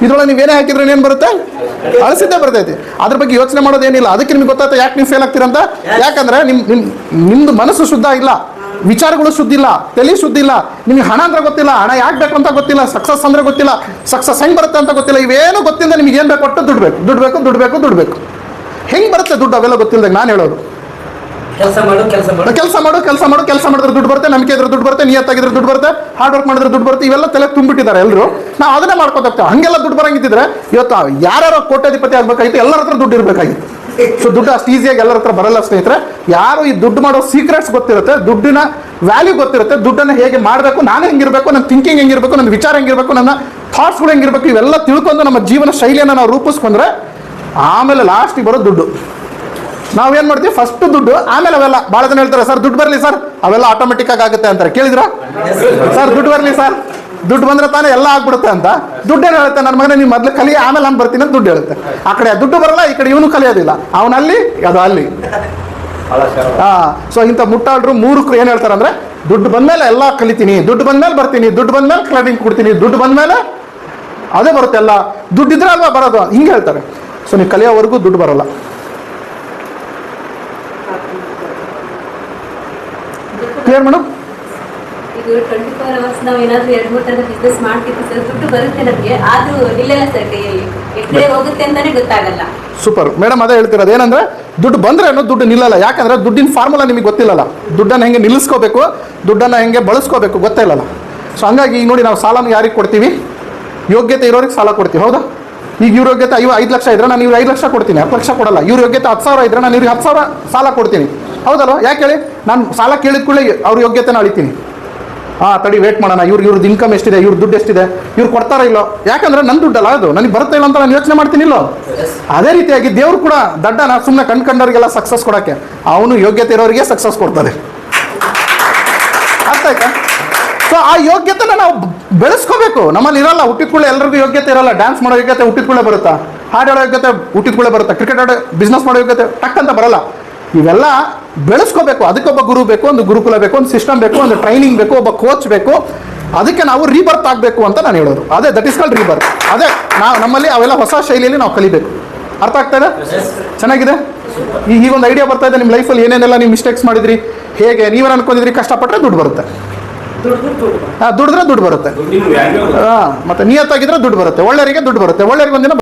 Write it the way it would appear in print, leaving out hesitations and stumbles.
ಇದ್ರೊಳಗೆ ನೀವೇನೇ ಹಾಕಿದ್ರೆ ಏನು ಬರುತ್ತೆ? ಅಳಿಸಿದ್ದೇ ಬರ್ತೈತಿ. ಅದ್ರ ಬಗ್ಗೆ ಯೋಚನೆ ಮಾಡೋದೇನಿಲ್ಲ. ಅದಕ್ಕೆ ನಿಮ್ಗೆ ಗೊತ್ತಾಯ್ತಾ ಯಾಕೆ ನೀವು ಫೇಲ್ ಆಗ್ತೀರಂತ? ಯಾಕಂದ್ರೆ ನಿಮ್ದು ಮನಸ್ಸು ಶುದ್ಧ ಇಲ್ಲ, ವಿಚಾರಗಳು ಶುದ್ಧ ಇಲ್ಲ, ತಲೆ ಶುದ್ಧ ಇಲ್ಲ. ನಿಮ್ಗೆ ಹಣ ಅಂದ್ರೆ ಗೊತ್ತಿಲ್ಲ, ಹಣ ಯಾಕೆ ಬೇಕು ಅಂತ ಗೊತ್ತಿಲ್ಲ, ಸಕ್ಸಸ್ ಅಂದ್ರೆ ಗೊತ್ತಿಲ್ಲ, ಸಕ್ಸಸ್ ಹೆಂಗೆ ಬರುತ್ತೆ ಅಂತ ಗೊತ್ತಿಲ್ಲ. ಇವೇನು ಗೊತ್ತಿಲ್ಲ, ನಿಮ್ಗೆ ಏನು ಬೇಕು ಒಟ್ಟು ದುಡ್ಡು ಬೇಕು, ದುಡ್ಡು ಬೇಕು, ದುಡ್ಡು ಬೇಕು, ದುಡ್ಡು ಬೇಕು. ಹೆಂಗೆ ಬರುತ್ತೆ ದುಡ್ಡು? ಅವೆಲ್ಲ ಗೊತ್ತಿಲ್ಲದಾಗ ನಾನು ಹೇಳೋದು ಕೆಲಸ ಮಾಡಿದ್ರೆ ದುಡ್ಡು ಬರುತ್ತೆ, ನಂಬಿಕೆ ಇದ್ರೆ ದುಡ್ಡು ಬರುತ್ತೆ, ನಿಯತ್ತಾಗಿದ್ರೆ ದುಡ್ಡು ಬರುತ್ತೆ, ಹಾರ್ಡ್ ವರ್ಕ್ ಮಾಡಿದ್ರೆ ದುಡ್ಡು ಬರುತ್ತೆ. ಇವೆಲ್ಲ ತಲೆ ತುಂಬಿಟ್ಟಿದ್ದಾರೆ ಎಲ್ಲರೂ. ನಾವು ಅದನ್ನೇ ಮಾಡ್ಕೊತೇವೆ. ಹಂಗೆಲ್ಲ ದುಡ್ಡು ಬರಂಗಿದ್ರೆ ಇವತ್ತು ಯಾರು ಕೋಟ್ಯಾಧಿಪತಿ ಆಗ್ಬೇಕಾಗಿತ್ತು, ಎಲ್ಲರ ಹತ್ರ ದುಡ್ಡು ಇರಬೇಕಾಗಿತ್ತು. ಸೊ ದುಡ್ಡು ಅಷ್ಟು ಈಸಿಯಾಗಿ ಎಲ್ಲರ ಹತ್ರ ಬರಲ್ಲ ಸ್ನೇಹಿತರೆ. ಯಾರು ಈ ದುಡ್ಡು ಮಾಡೋ ಸೀಕ್ರೆಟ್ಸ್ ಗೊತ್ತಿರುತ್ತೆ, ದುಡ್ಡಿನ ವ್ಯಾಲ್ಯೂ ಗೊತ್ತಿರುತ್ತೆ, ದುಡ್ಡನ್ನು ಹೇಗೆ ಮಾಡಬೇಕು, ನಾನು ಹೆಂಗಿರಬೇಕು, ನನ್ನ ಥಿಂಕಿಂಗ್ ಹೆಂಗಿರಬೇಕು, ನನ್ನ ವಿಚಾರ ಹೆಂಗಿರಬೇಕು, ನನ್ನ ಥಾಟ್ಸ್ಗಳು ಹೆಂಗಿರಬೇಕು, ಇವೆಲ್ಲ ತಿಳ್ಕೊಂಡು ನಮ್ಮ ಜೀವನ ಶೈಲಿಯನ್ನು ನಾವು ರೂಪಿಸ್ಕೊಂಡ್ರೆ ಆಮೇಲೆ ಲಾಸ್ಟಿಗೆ ಬರೋ ದುಡ್ಡು. ನಾವೇನು ಮಾಡ್ತೀವಿ? ಫಸ್ಟ್ ದುಡ್ಡು, ಆಮೇಲೆ ಅವೆಲ್ಲ. ಭಾಳ ಜನ ಹೇಳ್ತಾರೆ ಸರ್ ದುಡ್ಡು ಬರಲಿ ಸರ್, ಅವೆಲ್ಲ ಆಟೋಮೆಟಿಕ್ ಆಗುತ್ತೆ ಅಂತಾರೆ. ಕೇಳಿದ್ರ ಸರ್ ದುಡ್ಡು ಬರಲಿ ಸರ್, ದುಡ್ಡು ಬಂದ್ರೆ ತಾನೇ ಎಲ್ಲ ಆಗ್ಬಿಡುತ್ತೆ ಅಂತ. ದುಡ್ಡೇನು ಹೇಳುತ್ತೆ? ನನ್ನ ಮಗನೇ ನೀವು ಮೊದಲು ಕಲಿ, ಆಮೇಲೆ ನಾನು ಬರ್ತೀನಿ ಅಂತ ದುಡ್ಡು ಹೇಳುತ್ತೆ. ಆ ಕಡೆ ದುಡ್ಡು ಬರಲ್ಲ, ಈ ಕಡೆ ಇವನು ಕಲಿಯೋದಿಲ್ಲ. ಅವನಲ್ಲಿ ಅದು ಅಲ್ಲಿ. ಸೊ ಇಂಥ ಮುಟ್ಟಾಳ್ರು ಮೂರ್ಖರು ಏನು ಹೇಳ್ತಾರೆ ಅಂದರೆ, ದುಡ್ಡು ಬಂದಮೇಲೆ ಎಲ್ಲ ಕಲಿತೀನಿ, ದುಡ್ಡು ಬಂದಮೇಲೆ ಬರ್ತೀನಿ, ದುಡ್ಡು ಬಂದಮೇಲೆ ಕ್ಲೈಂಟಿಂಗ್ ಕೊಡ್ತೀನಿ, ದುಡ್ಡು ಬಂದಮೇಲೆ ಅದೇ ಬರುತ್ತೆ, ಎಲ್ಲ ದುಡ್ಡಿದ್ರೆ ಅಲ್ವಾ ಬರೋದು, ಹಿಂಗೆ ಹೇಳ್ತಾರೆ. ಸೊ ನೀವು ಕಲಿಯೋವರೆಗೂ ದುಡ್ಡು ಬರೋಲ್ಲ. Clear madam? ಈಗ 24 hours ನಾವು ಏನಾದರೂ 2-3 ಥರದ ಬಿಸ್ನೆಸ್ ಮಾಡ್ತೀವಿ ಸರ್, ದುಡ್ಡು ಬರುತ್ತೆ ನಮಗೆ, ಆದರೂ ನಿಲ್ಲಲ್ಲ ಸರ್ ಕೈಯಲ್ಲಿ, ಎಕಡೆ ಹೋಗುತ್ತೆ ಅಂತಾನೆ ಗೊತ್ತಾಗಲ್ಲ. ಸೂಪರ್ ಮೇಡಮ್, ಅದೇ ಹೇಳ್ತಿರೋದು. ಏನಂದ್ರೆ ದುಡ್ಡು ಬಂದ್ರೆ ಅನ್ನೋದು ದುಡ್ಡು ನಿಲ್ಲಲ್ಲ. ಯಾಕಂದ್ರೆ ದುಡ್ಡಿನ ಫಾರ್ಮುಲಾ ನಿಮಗೆ ಗೊತ್ತಿಲ್ಲಲ್ಲ. ದುಡ್ಡನ್ನು ಹೆಂಗೆ ನಿಲ್ಲಿಸ್ಕೋಬೇಕು, ದುಡ್ಡನ್ನು ಹೆಂಗೆ ಬಳಸ್ಕೋಬೇಕು ಗೊತ್ತೇ ಇಲ್ಲಲ್ಲ. ಸೊ ಹಂಗಾಗಿ ಈಗ ನೋಡಿ, ನಾವು ಸಾಲನ ಯಾರಿಗೆ ಕೊಡ್ತೀವಿ? ಯೋಗ್ಯತೆ ಇರೋರಿಗೆ ಸಾಲ ಕೊಡ್ತೀವಿ, ಹೌದಾ? ಈಗ ಇವ್ರ ಯೋಗ್ಯತೆ 5 ಲಕ್ಷ ಇದ್ರೆ ನಾನು ಇವ್ರಿಗೆ 5 ಲಕ್ಷ ಕೊಡ್ತೀನಿ, 10 ಲಕ್ಷ ಕೊಡಲ್ಲ. ಇವ್ರ ಯೋಗ್ಯತೆ 10,000 ಇದ್ರೆ ನಾನು ಇವ್ರಿಗೆ 10,000 ಸಾಲ ಕೊಡ್ತೀನಿ, ಹೌದಲ್ವ? ಯಾಕೆ ಹೇಳಿ? ನಾನು ಸಾಲ ಕೇಳಿದ ಕೂಡಲೇ ಅವ್ರ ಯೋಗ್ಯತೆನ ಅಳಿತೀನಿ. ತಡಿ ವೇಟ್ ಮಾಡೋಣ, ಇವ್ರದ್ದು ಇನ್ಕಮ್ ಎಷ್ಟಿದೆ, ಇವ್ರ ದುಡ್ಡು ಎಷ್ಟಿದೆ, ಇವ್ರು ಕೊಡ್ತಾರ ಇಲ್ಲೋ? ಯಾಕಂದ್ರೆ ನನ್ನ ದುಡ್ಡಲ್ಲ ಅದು, ನನಗೆ ಬರುತ್ತೆ ಇಲ್ಲ ಅಂತ ನಾನು ಯೋಚನೆ ಮಾಡ್ತೀನಿ ಇಲ್ಲೋ. ಅದೇ ರೀತಿಯಾಗಿ ದೇವ್ರು ಕೂಡ ದಡ್ಡನ ಸುಮ್ಮನೆ ಕಂಡವರಿಗೆಲ್ಲ ಸಕ್ಸಸ್ ಕೊಡೋಕ್ಕೆ, ಅವನು ಯೋಗ್ಯತೆ ಇರೋರಿಗೆ ಸಕ್ಸಸ್ ಕೊಡ್ತಾರೆ. ಅರ್ಥ ಆಯ್ತಾ? ಸೊ ಆ ಯೋಗ್ಯತೆನ ನಾವು ಬೆಳೆಸ್ಕೋಬೇಕು. ನಮ್ಮಲ್ಲಿ ಇರಲ್ಲ, ಹುಟ್ಟಿದ ಕೂಡಲೇ ಎಲ್ಲರಿಗೂ ಯೋಗ್ಯತೆ ಇರಲ್ಲ. ಡ್ಯಾನ್ಸ್ ಮಾಡೋ ಯೋಗ್ಯತೆ ಹುಟ್ಟಿದ ಕೂಡಲೇ ಬರುತ್ತಾ? ಹಾಡು ಹೇಳೋ ಯೋಗ್ಯತೆ ಹುಟ್ಟಿದ ಕೂಡಲೇ ಬರುತ್ತಾ? ಕ್ರಿಕೆಟ್ ಆಡೋ, ಬಿಸ್ನೆಸ್ ಮಾಡೋ ಯೋಗ್ಯತೆ ಟಕ್ ಅಂತ ಬರಲ್ಲ. ಇವೆಲ್ಲ ಬೆಳೆಸ್ಕೋಬೇಕು. ಅದಕ್ಕೊಬ್ಬ ಗುರು ಬೇಕು, ಒಂದು ಗುರುಕುಲ ಬೇಕು, ಒಂದು ಸಿಸ್ಟಮ್ ಬೇಕು, ಒಂದು ಟ್ರೈನಿಂಗ್ ಬೇಕು, ಒಬ್ಬ ಕೋಚ್ ಬೇಕು. ಅದಕ್ಕೆ ನಾವು ರೀಬರ್ತ್ ಆಗಬೇಕು ಅಂತ ನಾನು ಹೇಳೋದು. ಅದೇ ದಟ್ ಇಸ್ ಕಾಲ್ಡ್ ರೀಬರ್ತ್. ಅದೇ ನಮ್ಮಲ್ಲಿ ಅವೆಲ್ಲ ಹೊಸ ಶೈಲಿಯಲ್ಲಿ ನಾವು ಕಲಿಬೇಕು. ಅರ್ಥ ಆಗ್ತಾ ಇದೆ? ಚೆನ್ನಾಗಿದೆ. ಈಗ ಒಂದು ಐಡಿಯಾ ಬರ್ತಾ ಇದೆ ನಿಮ್ಮ ಲೈಫಲ್ಲಿ. ಏನೇನೆಲ್ಲ ನೀವು ಮಿಸ್ಟೇಕ್ಸ್ ಮಾಡಿದ್ರಿ, ಹೇಗೆ ನೀವೇನು ಅನ್ಕೊಂಡಿದ್ರಿ, ಕಷ್ಟಪಟ್ಟರೆ ದುಡ್ಡು ಬರುತ್ತೆ, ದುಡಿದ್ರೆ ದುಡ್ಡು ಬರುತ್ತೆ, ಮತ್ತೆ ನಿಯತ್ತಾಗಿದ್ರೆ ದುಡ್ಡು ಬರುತ್ತೆ, ಒಳ್ಳೆಯವರಿಗೆ ದುಡ್ಡು ಬರುತ್ತೆ, ಒಳ್ಳೆಯವರಿಗೆ ಒಂದಿನ